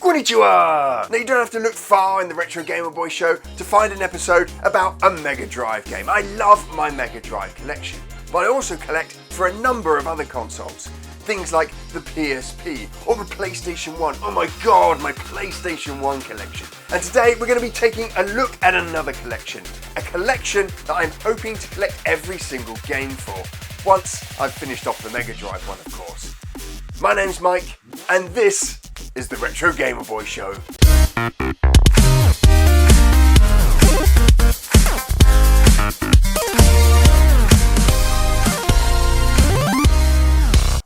Konnichiwa! Now you don't have to look far in the Retro Gamer Boy show to find an episode about a Mega Drive game. I love my Mega Drive collection, but I also collect for a number of other consoles. Things like the PSP or the PlayStation 1. Oh my god, my PlayStation 1 collection. And today we're going to be taking a look at another collection. A collection that I'm hoping to collect every single game for. Once I've finished off the Mega Drive one, of course. My name's Mike, and this is the Retro Gamer Boy show.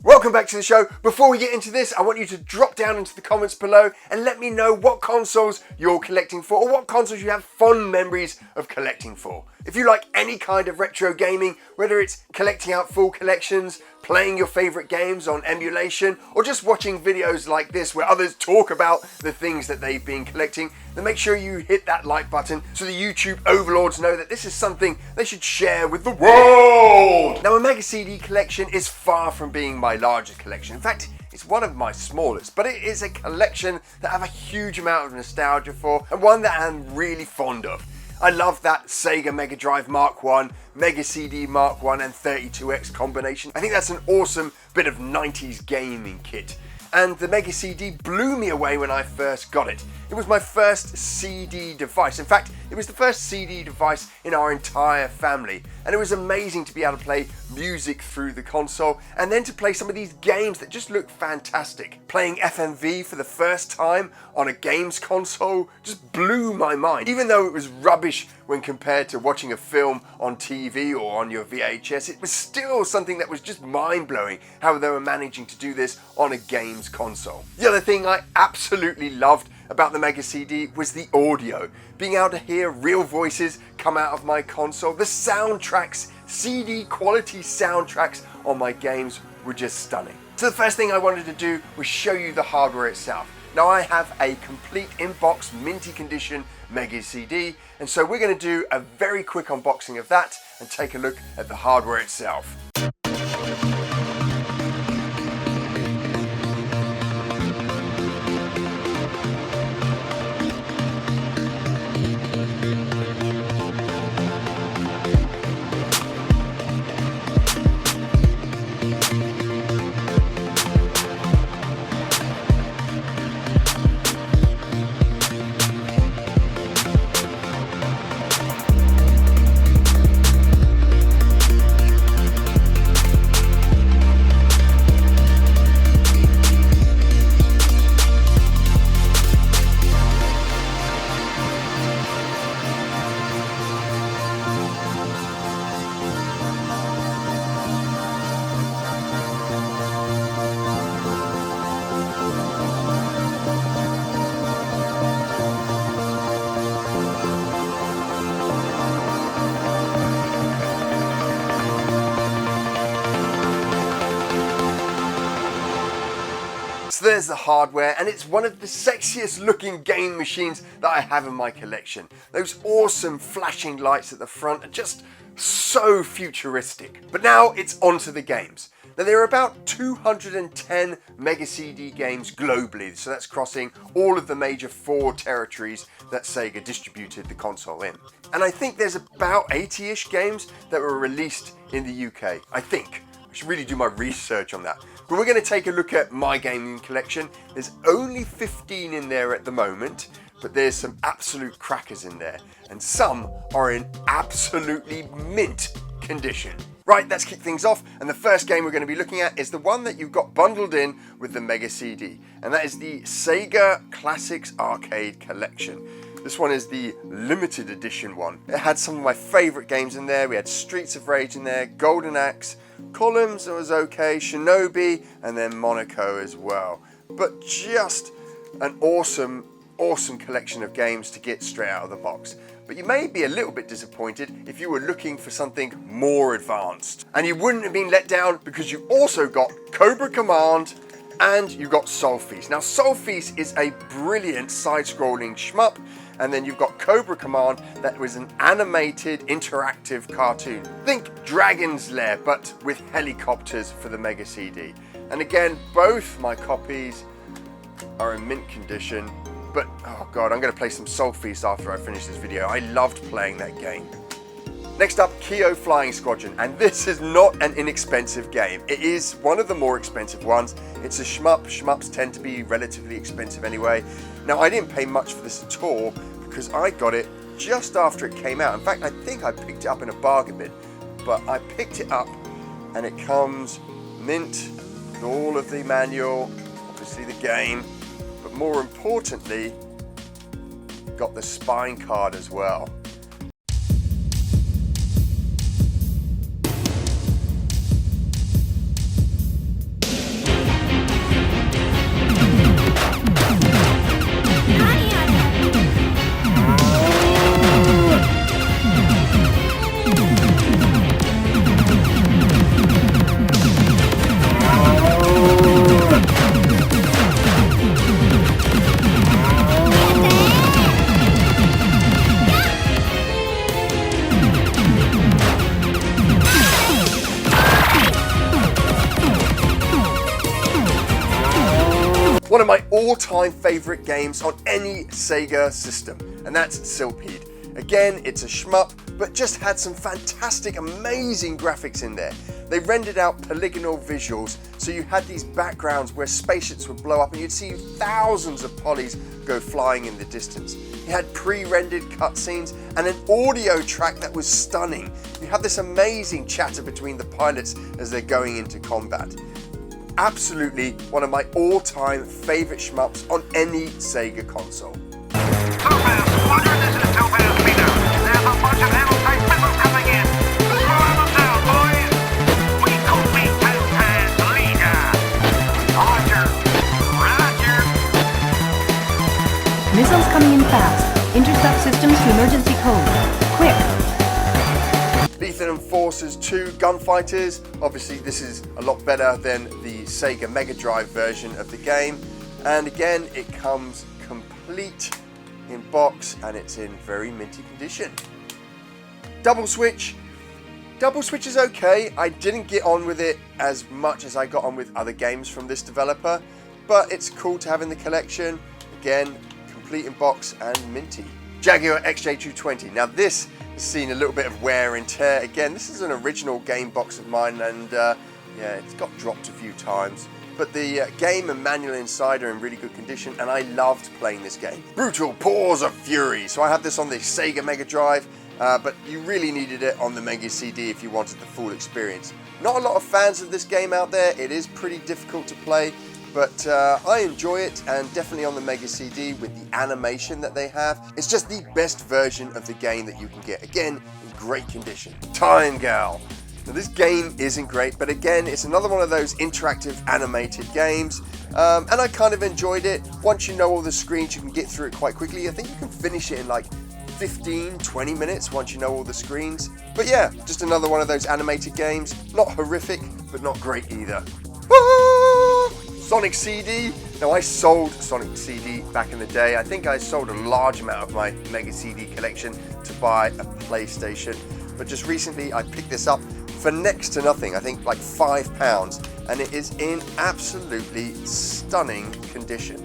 Welcome back to the show. Before we get into this, I want you to drop down into the comments below and let me know what consoles you're collecting for or what consoles you have fond memories of collecting for. If you like any kind of retro gaming, whether it's collecting out full collections, playing your favourite games on emulation, or just watching videos like this where others talk about the things that they've been collecting, then make sure you hit that like button so the YouTube overlords know that this is something they should share with the world. Now, a Mega CD collection is far from being my largest collection. In fact, it's one of my smallest, but it is a collection that I have a huge amount of nostalgia for and one that I'm really fond of. I love that Sega Mega Drive Mark 1, Mega CD Mark 1 and 32X combination. I think that's an awesome bit of 90s gaming kit. And the Mega CD blew me away when I first got it. It was my first CD device. In fact, it was the first CD device in our entire family. And it was amazing to be able to play music through the console and then to play some of these games that just looked fantastic. Playing FMV for the first time on a games console just blew my mind. Even though it was rubbish when compared to watching a film on TV or on your VHS, it was still something that was just mind-blowing how they were managing to do this on a games console. The other thing I absolutely loved about the Mega CD was the audio. Being able to hear real voices come out of my console. The soundtracks, CD quality soundtracks on my games were just stunning. So the first thing I wanted to do was show you the hardware itself. Now I have a complete in-box minty condition Mega CD, and so we're going to do a very quick unboxing of that and take a look at the hardware itself. So there's the hardware, and it's one of the sexiest looking game machines that I have in my collection. Those awesome flashing lights at the front are just so futuristic. But now it's onto the games. Now there are about 210 Mega CD games globally, so that's crossing all of the major 4 territories that Sega distributed the console in. And I think there's about 80-ish games that were released in the UK, I think. I should really do my research on that. But we're going to take a look at my gaming collection. There's only 15 in there at the moment, but there's some absolute crackers in there. And some are in absolutely mint condition. Right, let's kick things off. And the first game we're going to be looking at is the one that you've got bundled in with the Mega CD. And that is the Sega Classics Arcade Collection. This one is the limited edition one. It had some of my favourite games in there. We had Streets of Rage in there, Golden Axe, Columns, it was okay, Shinobi, and then Monaco as well. But just an awesome collection of games to get straight out of the box. But you may be a little bit disappointed if you were looking for something more advanced. And you wouldn't have been let down because you also got Cobra Command and you got Soul Feast. Now Soul Feast is a brilliant side-scrolling shmup, and then you've got Cobra Command that was an animated interactive cartoon. Think Dragon's Lair but with helicopters for the Mega CD. And again, both my copies are in mint condition. But, oh god, I'm going to play some Soul Feast after I finish this video. I loved playing that game. Next up, Kyo Flying Squadron, and this is not an inexpensive game. It is one of the more expensive ones. It's a shmup. Shmups tend to be relatively expensive anyway. Now, I didn't pay much for this at all because I got it just after it came out. In fact, I think I picked it up in a bargain bin, but I picked it up and it comes mint with all of the manual, obviously the game, but more importantly, got the spine card as well. One of my all-time favorite games on any Sega system, and that's Silpede. Again, it's a shmup, but just had some fantastic, amazing graphics in there. They rendered out polygonal visuals, so you had these backgrounds where spaceships would blow up and you'd see thousands of polys go flying in the distance. You had pre-rendered cutscenes and an audio track that was stunning. You have this amazing chatter between the pilots as they're going into combat. Absolutely one of my all-time favorite shmups on any Sega console. Missiles coming in fast. Intercept systems to emergency code. Quick! Lethan Enforcers 2 Gunfighters. Obviously this is a lot better than the Sega Mega Drive version of the game. And again, it comes complete in box and it's in very minty condition. Double Switch. Double Switch is okay. I didn't get on with it as much as I got on with other games from this developer, but it's cool to have in the collection. Again, complete in box and minty. Jaguar XJ220. Now this has seen a little bit of wear and tear. Again, this is an original game box of mine and yeah, it's got dropped a few times. But the game and manual inside are in really good condition and I loved playing this game. Brutal Paws of Fury. So I have this on the Sega Mega Drive, but you really needed it on the Mega CD if you wanted the full experience. Not a lot of fans of this game out there. It is pretty difficult to play, but I enjoy it, and definitely on the Mega CD with the animation that they have. It's just the best version of the game that you can get. Again, in great condition. Time Gal. Now this game isn't great, but again, it's another one of those interactive animated games, and I kind of enjoyed it. Once you know all the screens, you can get through it quite quickly. I think you can finish it in like 15-20 minutes once you know all the screens. But yeah, just another one of those animated games. Not horrific, but not great either. Sonic CD. Now I sold Sonic CD back in the day. I think I sold a large amount of my Mega CD collection to buy a PlayStation. But just recently I picked this up for next to nothing. I think like £5, and it is in absolutely stunning condition.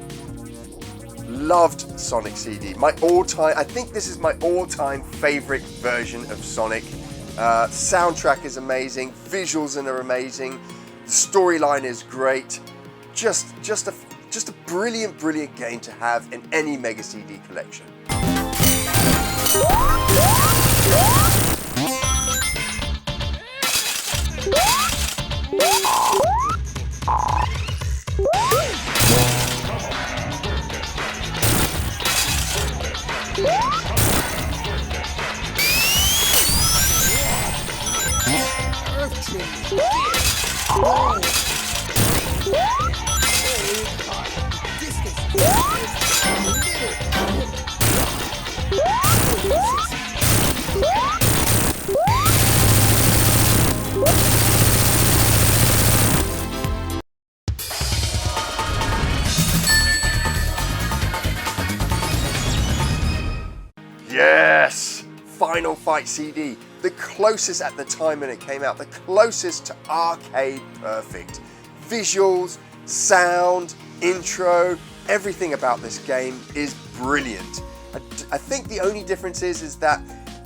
Loved Sonic CD. My all-time, I think this is my all-time favorite version of Sonic. Soundtrack is amazing, visuals are amazing, the storyline is great. Just a brilliant game to have in any Mega CD collection. Yes! Final Fight CD. The closest at the time when it came out, the closest to arcade perfect. Visuals, sound, intro, Everything about this game is brilliant. I think the only difference is that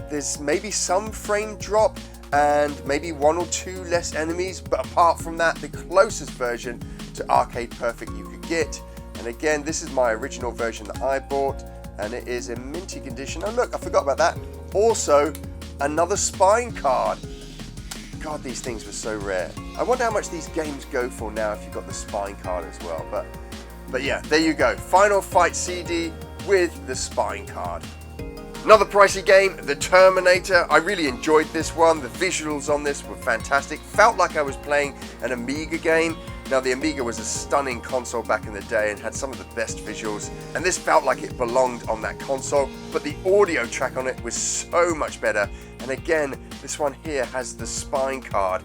there's maybe some frame drop and maybe 1 or 2 less enemies, but apart from that, the closest version to Arcade Perfect you could get. And again, this is my original version that I bought, and it is in minty condition. Oh look, I forgot about that. Also, another spine card. God, these things were so rare. I wonder how much these games go for now if you've got the spine card as well. But yeah, there you go. Final Fight CD with the spine card. Another pricey game, The Terminator. I really enjoyed this one. The visuals on this were fantastic. Felt like I was playing an Amiga game. Now, the Amiga was a stunning console back in the day and had some of the best visuals, and this felt like it belonged on that console, but the audio track on it was so much better. And again, this one here has the spine card.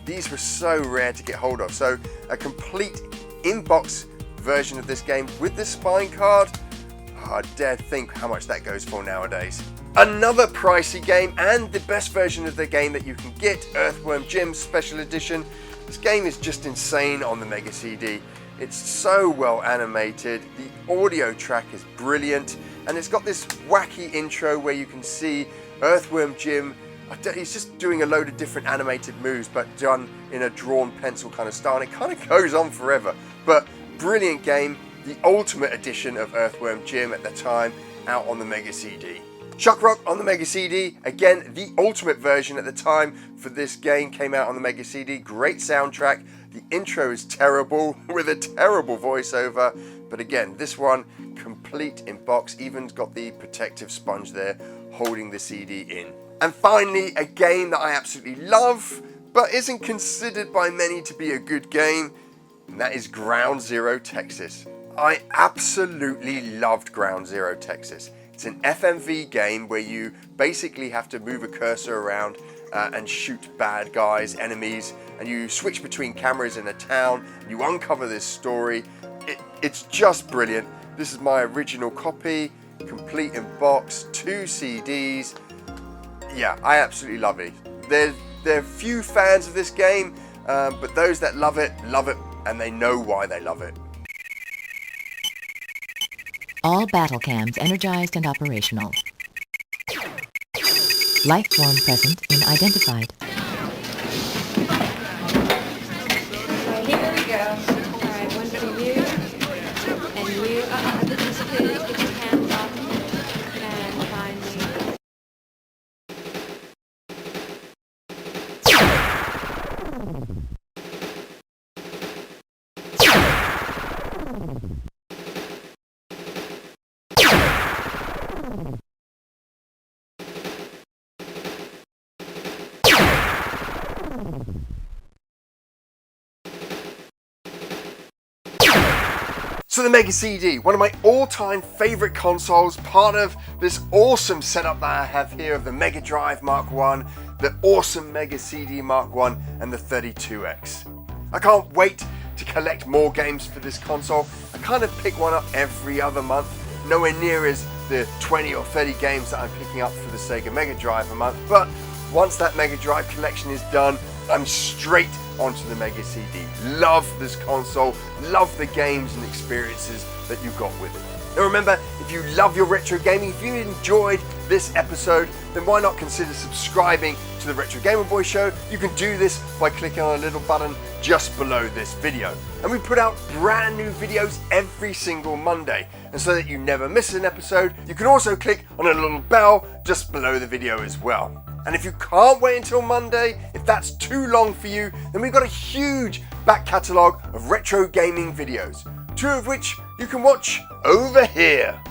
These were so rare to get hold of. So a complete in-box version of this game with the spine card, I dare think how much that goes for nowadays. Another pricey game, and the best version of the game that you can get, Earthworm Jim Special Edition. This game is just insane on the Mega CD. It's so well animated, the audio track is brilliant, and it's got this wacky intro where you can see Earthworm Jim. He's just doing a load of different animated moves, but done in a drawn pencil kind of style, and it kind of goes on forever. But brilliant game, the ultimate edition of Earthworm Jim at the time, out on the Mega CD. Shock Rock on the Mega CD, again, the ultimate version at the time for this game came out on the Mega CD. Great soundtrack. The intro is terrible with a terrible voiceover, but again, this one complete in box, even got the protective sponge there holding the CD in. And finally, a game that I absolutely love, but isn't considered by many to be a good game, and that is Ground Zero Texas. I absolutely loved Ground Zero Texas. It's an FMV game where you basically have to move a cursor around and shoot bad guys, enemies, and you switch between cameras in a town. You uncover this story. It's just brilliant. This is my original copy, complete in box, 2 CDs. Yeah, I absolutely love it. There are few fans of this game, but those that love it, and they know why they love it. All battle cams energized and operational. Life form present and identified. Here we go. All right, one for you, and you. This is good. Get your hands off me, and finally. So the Mega CD, one of my all-time favorite consoles, part of this awesome setup that I have here of the Mega Drive Mark I, the awesome Mega CD Mark I, and the 32X. I can't wait to collect more games for this console. I kind of pick one up every other month, nowhere near as the 20 or 30 games that I'm picking up for the Sega Mega Drive a month, but once that Mega Drive collection is done, I'm straight onto the Mega CD. Love this console, love the games and experiences that you got with it. Now remember, if you love your retro gaming, if you enjoyed this episode, then why not consider subscribing to the Retro Gamer Boy Show? You can do this by clicking on a little button just below this video. And we put out brand new videos every single Monday. And so that you never miss an episode, you can also click on a little bell just below the video as well. And if you can't wait until Monday, if that's too long for you, then we've got a huge back catalogue of retro gaming videos, 2 of which you can watch over here.